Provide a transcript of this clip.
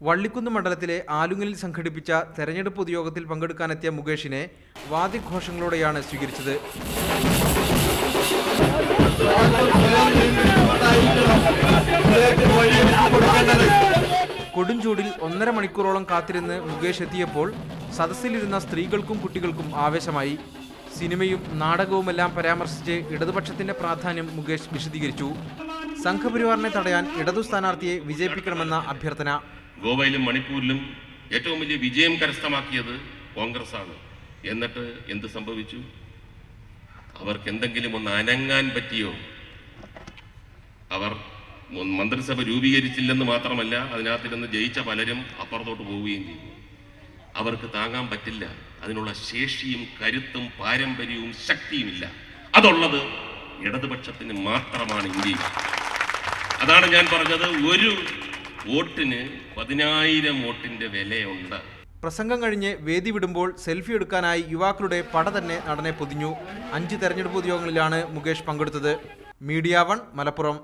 വള്ളിക്കുന്ന് മണ്ഡലത്തിലെ ആലുങ്ങലിൽ സംഘടിപ്പിച്ച തെരഞ്ഞെടുപ്പ് പൊതുയോഗത്തിൽ പങ്കെടുക്കാനെത്തിയ മുകേഷിനെ വാദ്യഘോഷങ്ങളോടെയാണ് സ്വീകരിച്ചത്. കൊടുംചൂടിൽ 1.5 മണിക്കൂറോളം കാത്തിരുന്ന് മുകേഷ് എത്തിയപ്പോൾ സദസ്സിലിരുന്ന സ്ത്രീകൾക്കും കുട്ടികൾക്കും ആവേശമായി. സിനിമയും നാടകവുമെല്ലാം പരാമർശിച്ച് ഇടതുപക്ഷത്തിന്റെ പ്രാധാന്യം മുകേഷ് വിശദീകരിച്ചു. സംഘപരിവാറിനെ തടയാൻ ഇടതു സ്ഥാനാർത്ഥിയെ വിജയിപ്പിക്കണമെന്ന അഭ്യർത്ഥന. ഗോവയിലും മണിപ്പൂരിലും ഏറ്റവും വലിയ വിജയം കരസ്ഥമാക്കിയത് കോൺഗ്രസ് ആണ്. എന്നിട്ട് എന്ത് സംഭവിച്ചു? അവർക്ക് എന്തെങ്കിലും ഒന്ന് അനങ്ങാൻ പറ്റിയോ? അവർ മന്ത്രിസഭ രൂപീകരിച്ചില്ലെന്ന് മാത്രമല്ല, അതിനകത്തിരുന്ന് ജയിച്ച പലരും അപ്പുറത്തോട്ട് പോവുകയും ചെയ്തു. അവർക്ക് താങ്ങാൻ പറ്റില്ല. അതിനുള്ള ശേഷിയും കരുത്തും പാരമ്പര്യവും ശക്തിയുമില്ല. അതുള്ളത് ഇടതുപക്ഷത്തിന് മാത്രമാണ് ഇന്ത്യയിൽ. അതാണ് ഞാൻ പറഞ്ഞത്, ഒരു വോട്ടിന് 10,000 വോട്ടിന്റെ വിലയുണ്ട്. പ്രസംഗം കഴിഞ്ഞ് വേദി വിടുമ്പോൾ സെൽഫി എടുക്കാനായി യുവാക്കളുടെ പട തന്നെ നടനെ പൊതിഞ്ഞു. 5 തെരഞ്ഞെടുപ്പ് പൊതുയോഗങ്ങളിലാണ് മുകേഷ് പങ്കെടുത്തത്. മീഡിയ 1 മലപ്പുറം.